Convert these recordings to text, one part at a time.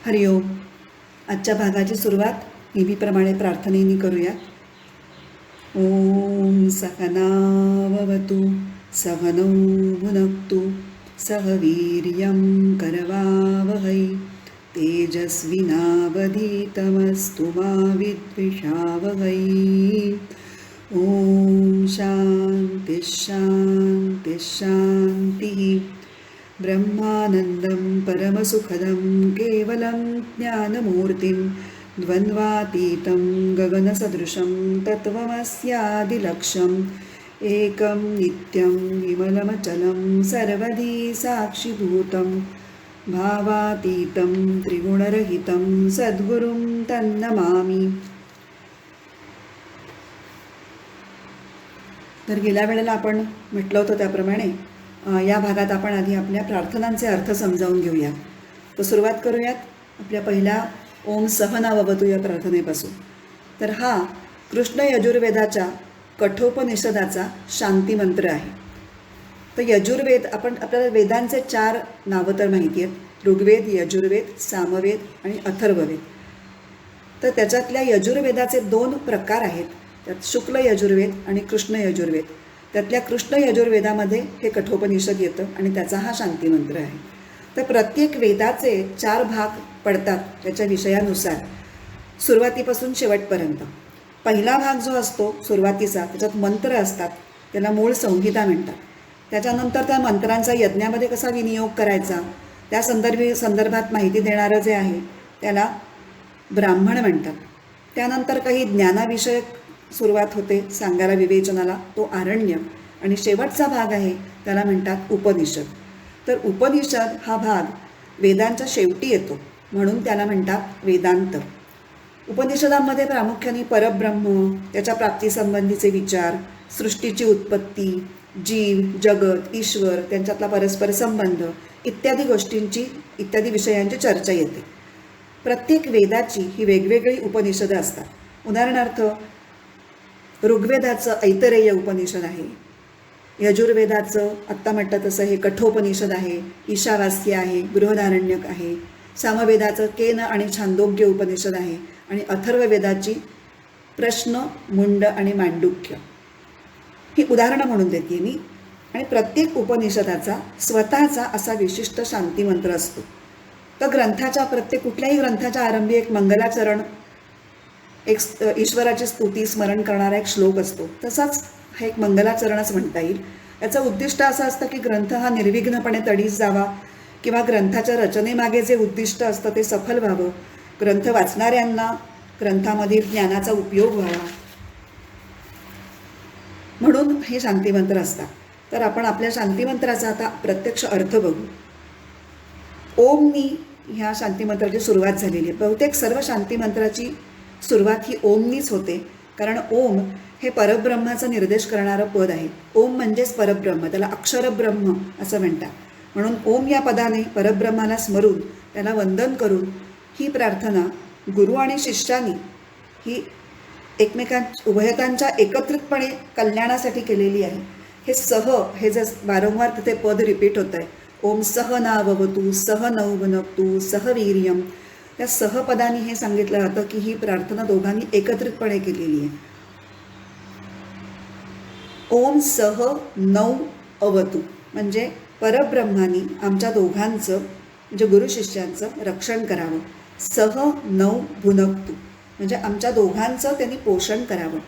हरिओम. आजच्या भागाची सुरुवात नेहमीप्रमाणे प्रार्थनेने करूया. ओम सहनाववतु सहनौ भुनक्तु सह वीर्यं करवावहै तेजस्विनावधीतमस्तु मा विद्विषावहै. ओम शांती शांती शांती. ब्रह्मानन्दं परमसुखदं केवलं ज्ञानमूर्तिं द्वन्द्वातीतं गगनसदृशं तत्त्वमस्यादिलक्ष्यम् एकं नित्यं विमलमचलं सर्वधी साक्षिभूतं भावातीतं त्रिगुणरहितं सद्गुरुं तन्नमामि. तर गेल्या वेळेला आपण म्हटलं होतं त्याप्रमाणे या भागात आपण आधी आपल्या प्रार्थनांचे अर्थ समजावून घेऊया. तर सुरुवात करूयात आपल्या पहिल्या ओम सहनाववतु या प्रार्थनेपासून. तर हा कृष्ण यजुर्वेदाच्या कठोपनिषदाचा शांती मंत्र आहे. तर यजुर्वेद आपल्याला वेदांचे 4 नावं तर माहिती आहेत: ऋग्वेद, यजुर्वेद, सामवेद आणि अथर्ववेद. तर त्याच्यातल्या यजुर्वेदाचे 2 प्रकार आहेत. त्यात शुक्ल यजुर्वेद आणि कृष्ण यजुर्वेद. त्यातल्या कृष्ण यजुर्वेदामध्ये हे कठोपनिषद येतं आणि त्याचा हा शांती मंत्र आहे. तर प्रत्येक वेदाचे 4 भाग पडतात त्याच्या विषयानुसार, सुरुवातीपासून शेवटपर्यंत. पहिला भाग जो असतो सुरुवातीचा, त्याच्यात मंत्र असतात, त्याला मूळ संहिता म्हणतात. त्याच्यानंतर त्या मंत्रांचा यज्ञामध्ये कसा विनियोग करायचा त्या संदर्भात माहिती देणारं जे आहे त्याला ब्राह्मण म्हणतात. त्यानंतर काही ज्ञानाविषयक सुरुवात होते सांगायला, विवेचनाला, तो आरण्य. आणि शेवटचा भाग आहे त्याला म्हणतात उपनिषद. तर उपनिषद हा भाग वेदांच्या शेवटी येतो म्हणून त्याला म्हणतात वेदांत. उपनिषदांमध्ये प्रामुख्याने परब्रह्म, त्याच्या प्राप्तीसंबंधीचे विचार, सृष्टीची उत्पत्ती, जीव, जगत, ईश्वर, त्यांच्यातला परस्पर संबंध इत्यादी विषयांची चर्चा येते. प्रत्येक वेदाची ही वेगवेगळी उपनिषदं असतात. उदाहरणार्थ ऋग्वेदाचं ऐतरेय उपनिषद आहे, यजुर्वेदाचं आत्ता म्हटलं तसं हे कठोपनिषद आहे, ईशावास्य आहे, बृहदारण्यक आहे. सामवेदाचं केन आणि छांदोग्य उपनिषद आहे आणि अथर्ववेदाची प्रश्न, मुंड आणि मांडुक्य ही उदाहरणं म्हणून देते मी. आणि प्रत्येक उपनिषदाचा स्वतःचा असा विशिष्ट शांतीमंत्र असतो. तर कुठल्याही ग्रंथाच्या आरंभी एक मंगलाचरण, एक ईश्वराची स्तुती स्मरण करणारा एक श्लोक असतो. तसाच हा एक मंगलाचरणच म्हणता येईल. याचं उद्दिष्ट असं असतं की ग्रंथ हा निर्विघ्नपणे तडीस जावा किंवा ग्रंथाच्या रचनेमागे जे उद्दिष्ट असतं ते सफल व्हावं, ग्रंथ वाचणाऱ्यांना ग्रंथामधील ज्ञानाचा उपयोग व्हावा, म्हणून हे शांतीमंत्र असतात. तर आपण आपल्या शांतीमंत्राचा आता प्रत्यक्ष अर्थ बघू. ओमनी ह्या शांतीमंत्राची सुरुवात झालेली आहे. बहुतेक सर्व शांतीमंत्राची सुरुवात ही ओमनीच होते, कारण ओम हे परब्रह्माचा निर्देश करणारं पद आहे. ओम म्हणजेच परब्रह्म, त्याला अक्षरब्रह्म असं म्हणतात. म्हणून ओम या पदाने परब्रह्माला स्मरून त्याला वंदन करून ही प्रार्थना गुरु आणि शिष्यानी ही उभयतांच्या एकत्रितपणे कल्याणासाठी केलेली आहे. हे जे वारंवार तिथे पद रिपीट होत आहे, ओम सहनाववतु सहनौ भुनक्तु सह वीर्यम, त्या सहपदानी हे सांगितलं जातं की ही प्रार्थना दोघांनी एकत्रितपणे केलेली आहे. ओम सह नौ अवतु म्हणजे परब्रह्मानी आमच्या दोघांचं म्हणजे गुरु शिष्यांचं रक्षण करावं. सह नौ भुनक्तु म्हणजे आमच्या दोघांचं त्यांनी पोषण करावं.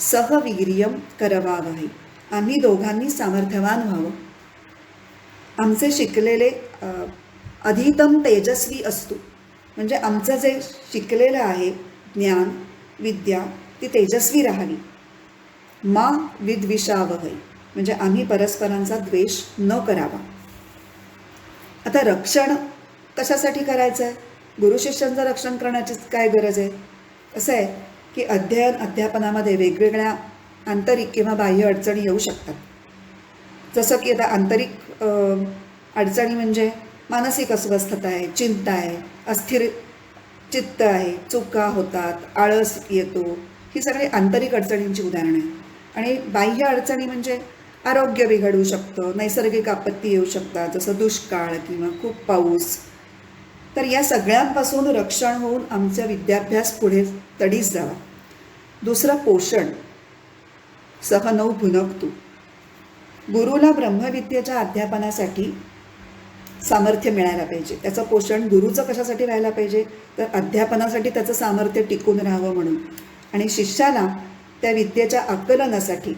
सह वीर्यम करवावहै आम्ही दोघांनी सामर्थ्यवान व्हावं. आमचे शिकलेले अधीतम तेजस्वी असतो म्हणजे आमचं जे शिकलेलं आहे ज्ञान विद्या ती तेजस्वी राहावी. मा विद्विषावहै म्हणजे आम्ही परस्परांचा द्वेष न करावा. आता रक्षण कशासाठी करायचं आहे? गुरु शिष्यांचं रक्षण करण्याची काय गरज आहे? असं आहे की अध्यापनामध्ये वेगवेगळ्या आंतरिक किंवा बाह्य अडचणी येऊ शकतात. जसं की आता आंतरिक अडचणी म्हणजे मानसिक अस्वस्थता आहे, चिंता आहे, अस्थिर चित्त आहे, चुका होतात, आळस येतो, ही सगळी आंतरिक अडचणींची उदाहरणं आहेत. आणि बाह्य अडचणी म्हणजे आरोग्य बिघडू शकतं, नैसर्गिक आपत्ती येऊ शकतात, जसं दुष्काळ किंवा खूप पाऊस, तर या सगळ्यांपासून रक्षण होऊन आमचा विद्याभ्यास पुढे तडीस जावा. दुसरं पोषण. सह नऊ भुनकतू. गुरुला ब्रह्मविद्येच्या अध्यापनासाठी सामर्थ्य मिळायला पाहिजे. त्याचं पोषण गुरुचं कशासाठी व्हायला पाहिजे, तर अध्यापनासाठी त्याचं सामर्थ्य टिकून राहावं म्हणून. आणि शिष्याला त्या विद्येच्या आकलनासाठी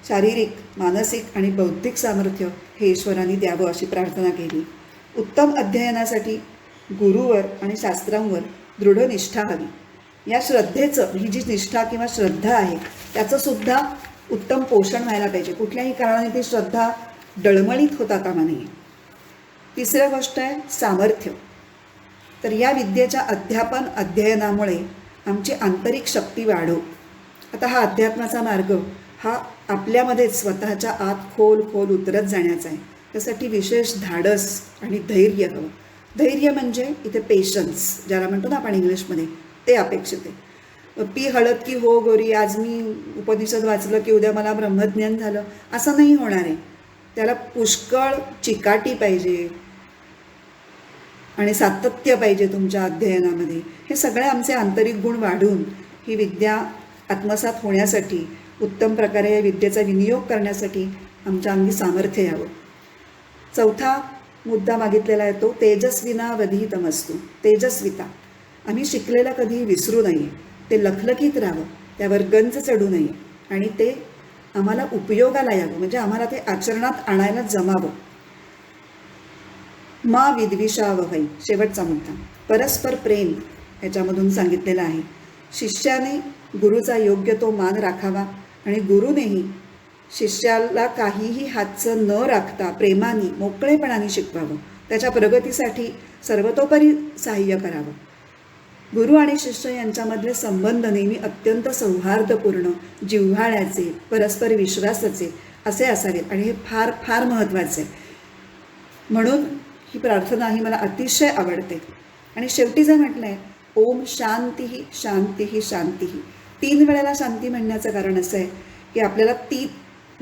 शारीरिक, मानसिक आणि बौद्धिक सामर्थ्य हे ईश्वराने द्यावं अशी प्रार्थना केली. उत्तम अध्ययनासाठी गुरुवर आणि शास्त्रांवर दृढ निष्ठा हवी. या श्रद्धेचं, ही जी निष्ठा किंवा श्रद्धा आहे त्याचं सुद्धा उत्तम पोषण व्हायला पाहिजे. कुठल्याही कारणाने ती श्रद्धा डळमळीत होता कामा नये. तिसरी गोष्ट आहे सामर्थ्य. तर या विद्येच्या अध्यापन अध्ययनामुळे आमची आंतरिक शक्ती वाढो. आता हा अध्यात्माचा मार्ग हा आपल्यामध्येच स्वतःच्या आत खोल खोल उतरत जाण्याचा आहे. त्यासाठी विशेष धाडस आणि धैर्य हवं. धैर्य म्हणजे इथे पेशन्स ज्याला म्हणतो ना आपण इंग्लिशमध्ये, ते अपेक्षित आहे. पी हळद की हो गोरी, आज मी उपनिषद वाचलं की उद्या मला ब्रह्मज्ञान झालं असं नाही होणार आहे. त्याला पुष्कळ चिकाटी पाहिजे आणि सातत्य पाहिजे तुमच्या अध्ययनामध्ये. हे सगळे आमचे आंतरिक गुण वाढून ही विद्या आत्मसात होण्यासाठी, उत्तम प्रकारे या विद्येचा विनियोग करण्यासाठी आमच्या अंगी सामर्थ्य यावं. चौथा मुद्दा मागितलेला आहे तो तेजस्विना वधितमस्तु. तेजस्विता. आम्ही शिकलेलं कधीही विसरू नये. ते लखलखीत राहावं, त्यावर गंज चढू नये आणि ते आम्हाला उपयोगाला यावं, म्हणजे आम्हाला ते आचरणात आणायला जमावं. मा विद्विषावहै. शेवटचा मुद्दा परस्पर प्रेम ह्याच्यामधून सांगितलेलं आहे. शिष्याने गुरुचा योग्य तो मान राखावा आणि गुरुनेही शिष्याला काहीही हातचं न राखता प्रेमाने, मोकळेपणाने शिकवावं. त्याच्या प्रगतीसाठी सर्वतोपरी सहाय्य करावं. गुरु आणि शिष्य यांच्यामधले संबंध नेहमी अत्यंत सौहार्दपूर्ण, जिव्हाळ्याचे, परस्पर विश्वासाचे असे असावेत आणि हे फार फार महत्त्वाचे आहे. म्हणून ही प्रार्थना ही मला अतिशय आवडते. आणि शेवटी जर म्हटलं आहे ओम शांती शांती शांती, 3 वेळेला शांती म्हणण्याचं कारण असं आहे की आपल्याला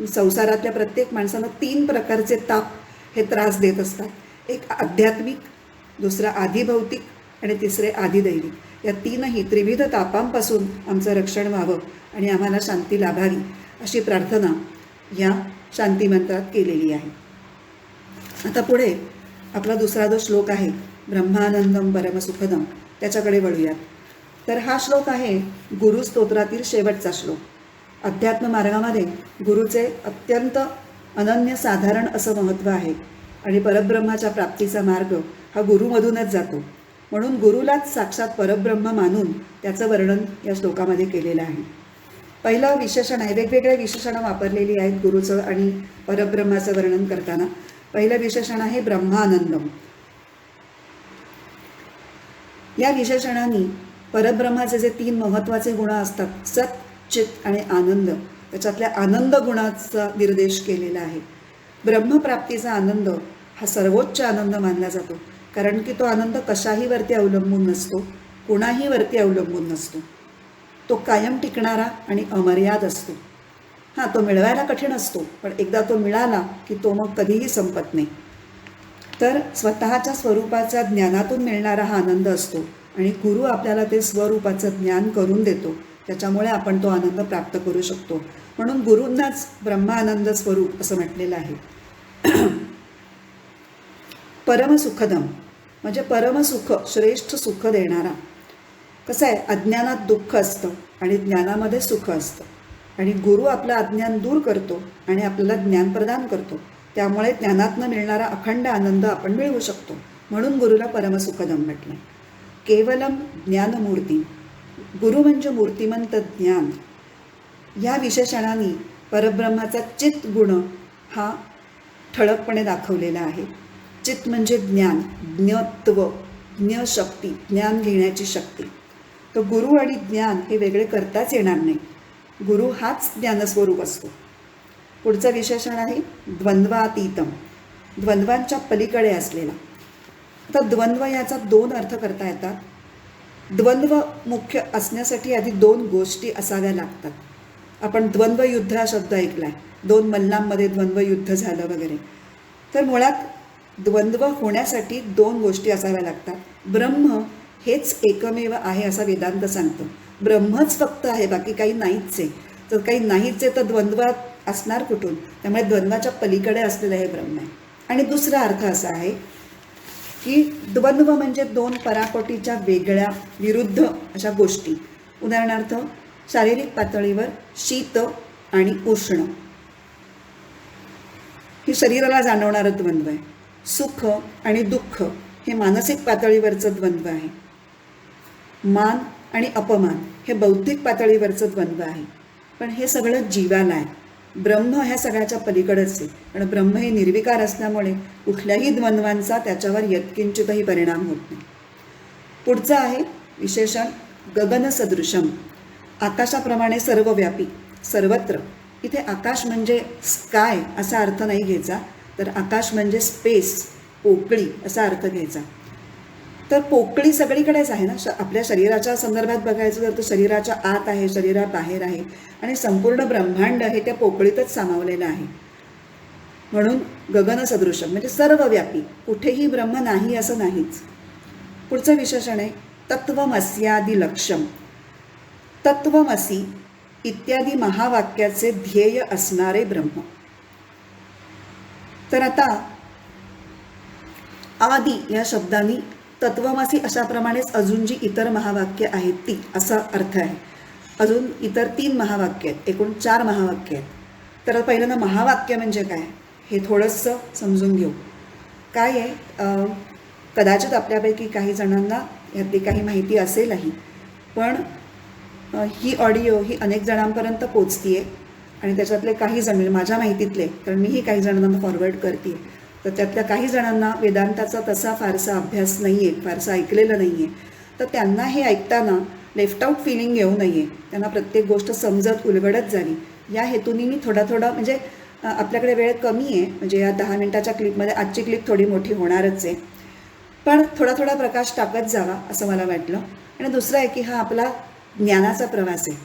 संसारातल्या प्रत्येक माणसानं 3 प्रकारचे ताप हे त्रास देत असतात. एक आध्यात्मिक, दुसरा आधिभौतिक आणि तिसरे आधिदैविक. या 3ही त्रिविध तापांपासून आमचं रक्षण व्हावं आणि आम्हाला शांती लाभावी अशी प्रार्थना या शांती मंत्रात केलेली आहे. आता पुढे आपला दुसरा जो श्लोक आहे ब्रह्मानंदम परमसुखदम, त्याच्याकडे वळूयात. तर हा श्लोक आहे गुरुस्तोत्रातील शेवटचा श्लोक. अध्यात्म मार्गामध्ये गुरुचे अत्यंत अनन्यसाधारण असं महत्त्व आहे आणि परब्रह्माच्या प्राप्तीचा मार्ग हा गुरुमधूनच जातो. म्हणून गुरुलाच साक्षात परब्रह्म मानून त्याचं वर्णन या श्लोकामध्ये केलेलं आहे. पहिलं विशेषण आहे, वेगवेगळे विशेषणं वापरलेली आहेत गुरुचं आणि परब्रह्माचं वर्णन करताना. पहिलं विशेषण आहे ब्रह्मानंदम. या विशेषणाने परब्रह्माचे जे 3 महत्त्वाचे गुण असतात, सत, चित आणि आनंद, त्याच्यातल्या आनंद गुणाचा निर्देश केलेला आहे. ब्रह्मप्राप्तीचा आनंद हा सर्वोच्च आनंद मानला जातो, कारण की तो आनंद कशाही वरती अवलंबून नसतो, कुणाही वरती अवलंबून नसतो. तो कायम टिकणारा आणि अमर्याद असतो. हां, तो मिळवायला कठीण असतो, पण एकदा तो मिळाला की तो मग कधीही संपत नाही. तर स्वतःच्या स्वरूपाच्या ज्ञानातून मिळणारा हा आनंद असतो आणि गुरु आपल्याला ते स्वरूपाचं ज्ञान करून देतो, त्याच्यामुळे आपण तो आनंद प्राप्त करू शकतो. म्हणून गुरूंनाच ब्रह्मानंद स्वरूप असं म्हटलेलं आहे. परमसुखदम म्हणजे परमसुख, श्रेष्ठ सुख देणारा. कसं आहे, अज्ञानात दुःख असतं आणि ज्ञानामध्ये सुख असतं आणि गुरु आपलं अज्ञान दूर करतो आणि आपल्याला ज्ञान प्रदान करतो. त्यामुळे ज्ञानातनं मिळणारा अखंड आनंद आपण मिळवू शकतो. म्हणून गुरुला परमसुखदम म्हटलं. केवलम ज्ञानमूर्ती. गुरु म्हणजे मूर्तिमंत ज्ञान. या विशेषणाने परब्रह्माचा चित गुण हा ठळकपणे दाखवलेला आहे. चित म्हणजे ज्ञान, ज्ञत्व, ज्ञशक्ती, ज्ञान घेण्याची शक्ती. तर गुरु आणि ज्ञान हे वेगळे करताच येणार नाही. गुरु हाच ज्ञानस्वरूप असतो. पुढचं विशेषण आहे द्वंद्वातीतम. द्वंद्वांच्या पलीकडे असलेला. तर द्वंद्व याचा 2 अर्थ करता येतात. द्वंद्व मुख्य असण्यासाठी आधी 2 गोष्टी असाव्या लागतात. आपण द्वंद्वयुद्ध हा शब्द ऐकला आहे, 2 मल्लांमध्ये द्वंद्वयुद्ध झालं वगैरे. तर मुळात द्वंद्व होण्यासाठी दोन गोष्टी असाव्या लागतात. ब्रह्म हेच एकमेव आहे असा वेदांत सांगतो. ब्रह्मच फक्त आहे, बाकी काही नाहीच आहे. तर काही नाहीच आहे तर द्वंद्वात असणार कुठून? त्यामुळे द्वंद्वाच्या पलीकडे असलेलं हे ब्रह्म आहे. आणि दुसरा अर्थ असा आहे की द्वंद्व म्हणजे दोन पराकोटीच्या वेगळ्या विरुद्ध अशा गोष्टी. उदाहरणार्थ शारीरिक पातळीवर शीत आणि उष्ण हे शरीराला जाणवणारं द्वंद्व आहे. सुख आणि दुःख हे मानसिक पातळीवरचं द्वंद्व आहे. मान आणि अपमान हे बौद्धिक पातळीवरचं द्वंद्व आहे. पण हे सगळं जीवाला आहे. ब्रह्म ह्या सगळ्याच्या पलीकडेच आहे. कारण ब्रह्म हे निर्विकार असल्यामुळे कुठल्याही द्वंद्वांचा त्याच्यावर यत्किंचितही परिणाम होत नाही. पुढचं आहे विशेषण गगनसदृशम. आकाशाप्रमाणे सर्वव्यापी, सर्वत्र. इथे आकाश म्हणजे स्काय असा अर्थ नाही घ्यायचा, तर आकाश म्हणजे स्पेस, पोकळी असा अर्थ घ्यायचा. तर पोकळी सगळीकडेच आहे ना. आपल्या शरीराच्या संदर्भात बघायचं तर शरीराच्या आत आहे, शरीराबाहेर आहे आणि संपूर्ण ब्रह्मांड हे त्या पोकळीतच सामावलेलं आहे. म्हणून गगनसदृशम म्हणजे सर्वव्यापी, कुठेही ब्रह्म नाही असं नाहीच. पुढचं विशेषण आहे तत्वमस्यादी लक्ष्यम. तत्वमसी इत्यादी महावाक्याचे ध्येय असणारे ब्रह्म. तर आता आदी या शब्दांनी तत्वमसी अशाप्रमाणेच अजून जी इतर महावाक्य आहेत ती असा अर्थ आहे. अजून इतर 3 महावाक्य आहेत, एकूण 4 महावाक्य आहेत. तर पहिल्यांदा महावाक्य म्हणजे काय हे थोडंसं समजून घेऊ. काय आहे, कदाचित आपल्यापैकी काही जणांना यातली काही माहिती असेलही, पण ही ऑडिओ ही अनेक जणांपर्यंत पोचती आहे आणि त्याच्यातले काही जण म्हणजे माझ्या माहितीतले, कारण मीही काही जणांना फॉरवर्ड करते, तर त्यातल्या काही जणांना वेदांताचा तसा फारसा अभ्यास नाही आहे, फारसा ऐकलेलं नाही आहे. तर त्यांना हे ऐकताना लेफ्ट आऊट फिलिंग येऊ नये, त्यांना प्रत्येक गोष्ट समजत उलगडत जावी या हेतूने मी थोडा म्हणजे आपल्याकडे वेळ कमी आहे, म्हणजे या 10 मिनिटाच्या क्लिपमध्ये आजची क्लिप थोडी मोठी होणारच आहे, पण थोडा प्रकाश टाकत जावा असं मला वाटलं. आणि दुसरं आहे की हा आपला ज्ञानाचा प्रवास आहे.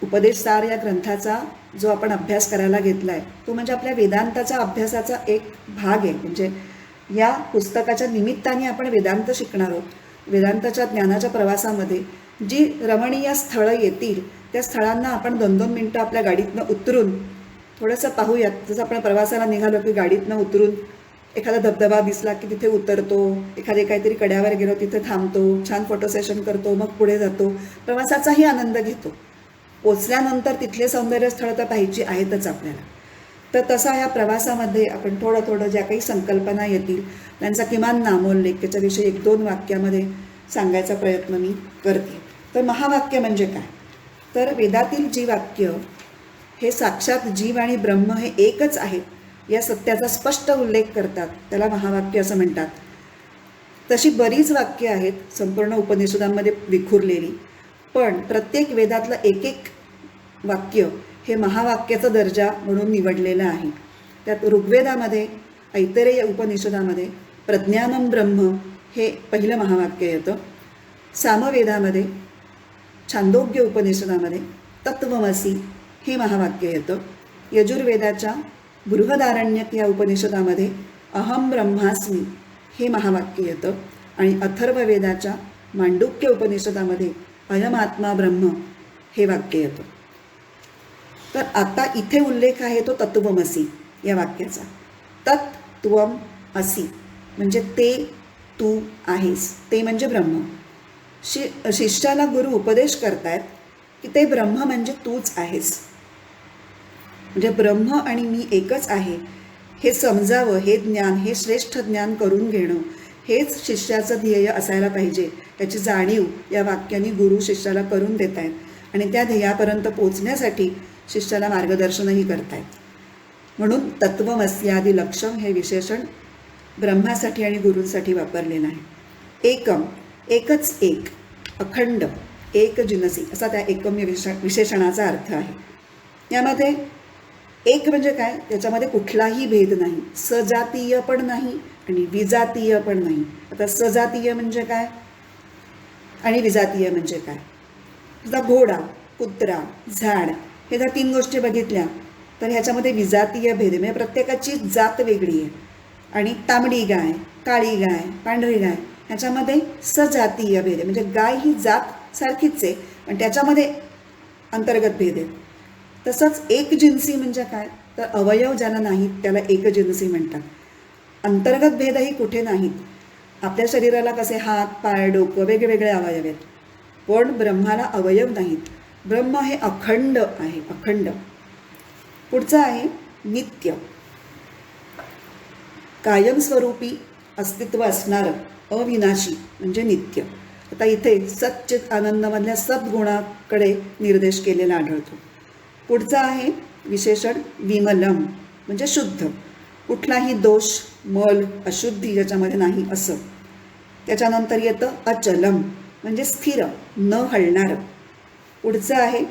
उपदेशसार या ग्रंथाचा जो आपण अभ्यास करायला घेतला आहे तो म्हणजे आपल्या वेदांताच्या अभ्यासाचा एक भाग आहे. म्हणजे या पुस्तकाच्या निमित्ताने आपण वेदांत शिकणार आहोत. वेदांताच्या ज्ञानाच्या प्रवासामध्ये जी रमणीय स्थळं येतील त्या स्थळांना आपण 2-2 मिनटं आपल्या गाडीतनं उतरून थोडंसं पाहूयात. जसं आपण प्रवासाला निघालो की गाडीतनं उतरून एखादा धबधबा दिसला की तिथे उतरतो, एखादे काहीतरी कड्यावर गेलो तिथे थांबतो, छान फोटो सेशन करतो, मग पुढे जातो, प्रवासाचाही आनंद घेतो. पोचल्यानंतर तिथले सौंदर्य स्थळं तर पाहिजे आहेतच आपल्याला. तर तसा या प्रवासामध्ये आपण थोडं ज्या काही संकल्पना येतील त्यांचा किमान नामोल्लेख त्याच्याविषयी 1-2 वाक्यामध्ये सांगायचा प्रयत्न मी करते. तर महावाक्य म्हणजे काय, तर वेदातील जी वाक्य हे साक्षात जीव आणि ब्रह्म हे एकच आहेत या सत्याचा स्पष्ट उल्लेख करतात, त्याला महावाक्य असं म्हणतात. तशी बरीच वाक्य आहेत संपूर्ण उपनिषदांमध्ये विखुरलेली, पण प्रत्येक वेदातलं एक वाक्य हे महावाक्याचा दर्जा म्हणून निवडलेलं आहे. त्यात ऋग्वेदामध्ये, ऐतरेय उपनिषदामध्ये प्रज्ञानम ब्रह्म हे पहिलं महावाक्य येतं. सामवेदामध्ये, छांदोग्य उपनिषदामध्ये तत्वमसी हे महावाक्य येतं. यजुर्वेदाच्या बृहदारण्यक या उपनिषदामध्ये अहम ब्रह्मास्मी हे महावाक्य येतं. आणि अथर्ववेदाच्या मांडूक्य उपनिषदामध्ये अयमात्मा ब्रह्म हे वाक्य येतं. तर आता इथे उल्लेख आहे तो तत्वमसी या वाक्याचा. तत्त्वम असी म्हणजे ते तू आहेस, ते म्हणजे ब्रह्म. शिष्याला गुरु उपदेश करतायत की ते ब्रह्म म्हणजे तूच आहेस. म्हणजे ब्रह्म आणि मी एकच आहे हे समजावं, हे ज्ञान, हे श्रेष्ठ ज्ञान करून घेणं हेच शिष्याचं ध्येय असायला पाहिजे. त्याची जाणीव या वाक्याने गुरु शिष्याला करून देत आहेत आणि त्या ध्येयापर्यंत पोचण्यासाठी शिष्याला मार्गदर्शनही करतायत. म्हणून तत्वमस्यादी लक्ष्यम हे विशेषण ब्रह्मासाठी आणि गुरूंसाठी वापरलेलं आहे. एकम एकच एक, अखंड एक जिनसी असा त्या एकम्य विशेषणाचा अर्थ आहे. यामध्ये एक म्हणजे काय, त्याच्यामध्ये कुठलाही भेद नाही, सजातीय पण नाही आणि विजातीय पण नाही. आता सजातीय म्हणजे काय आणि विजातीय म्हणजे काय. आता घोडा, कुत्रा, झाड हे जर 3 गोष्टी बघितल्या तर ह्याच्यामध्ये विजातीय भेद म्हणजे प्रत्येकाची जात वेगळी आहे. आणि तांबडी गाय, काळी गाय, पांढरी गाय ह्याच्यामध्ये सजातीय भेद आहे. म्हणजे गाय ही जात सारखीच आहे पण त्याच्यामध्ये अंतर्गत भेद आहे. तसंच एकजिन्सी म्हणजे काय, तर अवयव ज्याला नाहीत त्याला एकजिन्सी म्हणतात. अंतर्गत भेदही कुठे नाहीत. आपल्या शरीराला कसे हात, पाय, डोकं वेगवेगळे अवयव आहेत, पण ब्रह्माला अवयव नाहीत. ब्रह्म हे अखंड आहे, अखंड. पुढचं आहे नित्य, कायमस्वरूपी अस्तित्व असणारं, अविनाशी म्हणजे नित्य. आता इथे सच्चित आनंदमधल्या सद्गुणाकडे निर्देश केलेला आढळतो. पुढचं आहे विशेषण विमलम म्हणजे शुद्ध, कुठलाही दोष, मल, अशुद्धी ज्याच्यामध्ये नाही असं. त्याच्यानंतर येतं अचलम म्हणजे स्थिर, न हलणारं. पुढचं आहे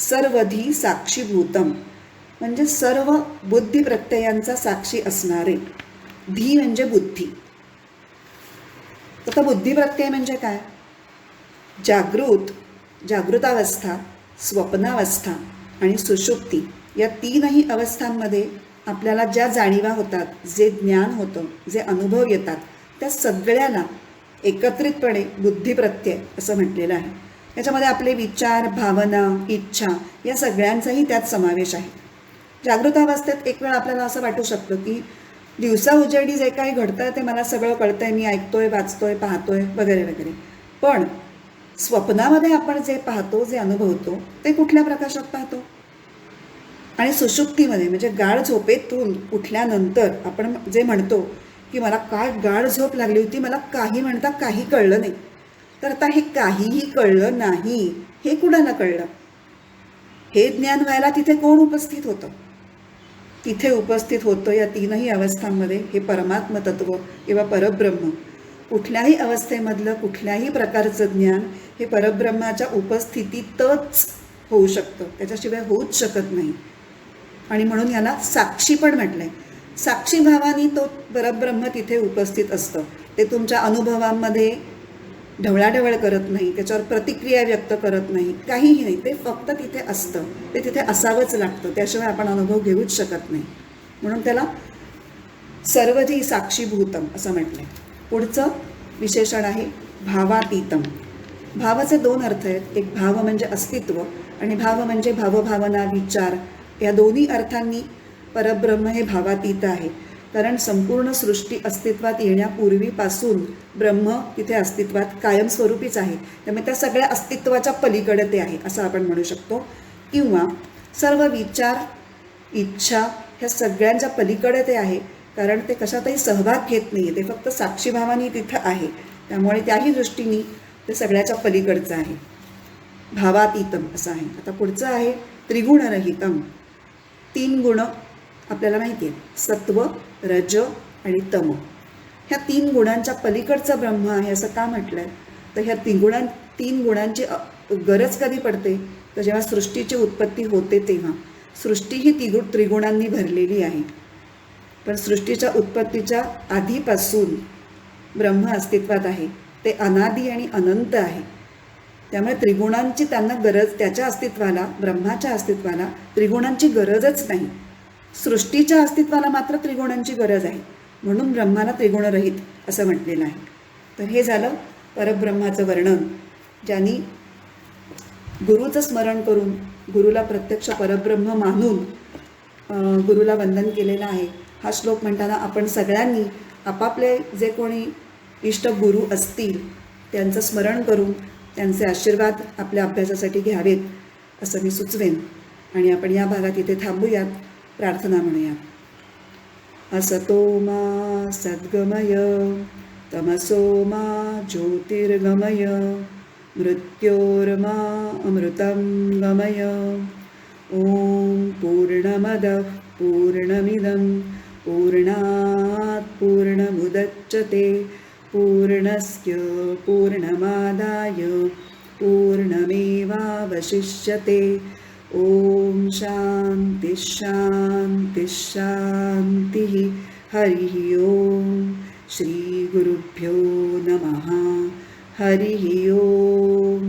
सर्वधी साक्षीभूतम म्हणजे सर्व बुद्धी प्रत्ययांचा साक्षी असणारे. धी म्हणजे बुद्धी. आता बुद्धी प्रत्यय म्हणजे काय, जागृतावस्था, स्वप्नावस्था आणि सुषुप्ती या तीनही अवस्थांमध्ये आपल्याला ज्या जाणीवा होतात, जे ज्ञान होतं, जे अनुभव येतात, त्या सगळ्याला एकत्रितपणे बुद्धिप्रत्यय असं म्हटलेलं आहे. याच्यामध्ये आपले विचार, भावना, इच्छा या सगळ्यांचाही त्यात समावेश आहे. जागृतावस्थेत एक वेळ आपल्याला असं वाटू शकतं की दिवसा उजेडी जे काही घडतं ते मला सगळं कळतंय, मी ऐकतोय, वाचतोय, पाहतोय वगैरे वगैरे. पण स्वप्नामध्ये आपण जे पाहतो, जे अनुभवतो ते कुठल्या प्रकाशात पाहतो. आणि सुषुप्तीमध्ये म्हणजे गाढ झोपेतून उठल्यानंतर आपण जे म्हणतो की मला काय गाढ झोप लागली होती, मला काही म्हणता काही कळलं नाही. तर आता हे काहीही कळलं नाही हे कुणाला कळलं, हे ज्ञान व्हायला तिथे कोण उपस्थित होतं. तिथे उपस्थित होतं या तीनही अवस्थांमध्ये हे परमात्म तत्व किंवा परब्रह्म. कुठल्याही अवस्थेमधलं कुठल्याही प्रकारचं ज्ञान हे परब्रह्माच्या उपस्थितीतच होऊ शकतं, त्याच्याशिवाय होऊच शकत नाही. आणि म्हणून याला साक्षी पण म्हटलंय. साक्षी भावानी तो परब्रह्म तिथे उपस्थित असतं. ते तुमच्या अनुभवांमध्ये ढवळाढवळ करत नाही, त्याच्यावर प्रतिक्रिया व्यक्त करत नाही, काहीही नाही. ते फक्त तिथे असतं, ते तिथे असावंच लागतं, त्याशिवाय आपण अनुभव घेऊच शकत नाही. म्हणून त्याला सर्वधी साक्षीभूतम असं म्हटलंय. पुढचं विशेषण आहे भावातीतम. भावाचे दोन अर्थ आहेत, एक भाव म्हणजे अस्तित्व आणि भाव म्हणजे भावभावना, विचार. या दोन्ही अर्थांनी परब्रह्म हे भावातीत आहे. कारण संपूर्ण सृष्टी अस्तित्वात येण्यापूर्वीपासून ब्रह्म तिथे अस्तित्वात कायमस्वरूपीच आहे. त्यामुळे त्या सगळ्या अस्तित्वाच्या पलीकडे ते आहे असं आपण म्हणू शकतो. किंवा सर्व विचार, इच्छा ह्या सगळ्यांच्या पलीकडे ते आहे, कारण ते कशातही सहभाग घेत नाही आहे, ते फक्त साक्षीभावाने तिथं आहे. त्यामुळे त्याही दृष्टीने ते सगळ्याच्या पलीकडचं आहे. भावातीतम असं आहे. आता पुढचं आहे त्रिगुणरहितम. 3 गुण आपल्याला माहिती आहे, सत्व, रज आणि तम. ह्या 3 गुणांच्या पलीकडचं ब्रह्म आहे असं का म्हटलं आहे, तर ह्या 3 गुणांची गरज कधी पडते, तर जेव्हा सृष्टीची उत्पत्ती होते तेव्हा. सृष्टी ही त्रिगुणांनी भरलेली आहे, पण सृष्टीच्या उत्पत्तीच्या आधीपासून ब्रह्म अस्तित्वात आहे. ते अनादी आणि अनंत आहे. त्यामुळे त्रिगुणांची त्यांना गरज, त्याच्या अस्तित्वाला, ब्रह्माच्या अस्तित्वाला त्रिगुणांची गरजच नाही. सृष्टीच्या अस्तित्वाला मात्र त्रिगुणांची गरज आहे, म्हणून ब्रह्माला त्रिगुणरहित असं म्हटलेलं आहे. तर हे झालं परब्रह्माचं वर्णन, ज्यांनी गुरुचं स्मरण करून, गुरुला प्रत्यक्ष परब्रह्म मानून गुरुला वंदन केलेलं आहे. हा श्लोक म्हणताना आपण सगळ्यांनी आपापले जे कोणी इष्ट गुरु असतील त्यांचं स्मरण करून त्यांचे आशीर्वाद आपल्या अभ्यासासाठी घ्यावेत असं मी सुचवेन. आणि आपण या भागात इथे थांबूयात, प्रार्थना म्हणूया. असतो मा सद्गमय, तमसो मा ज्योतिर्गमय, मृत्योर्मा अमृतं गमय. ओम पूर्णमदः पूर्णमिदं पूर्णात् पूर्णमुदच्यते पूर्णस्य पूर्णमादाय पूर्णमेवावशिष्यते. ओम शांति शांति शांति. हरिः ओम. श्री गुरुभ्यो नमः. हरिः ओम.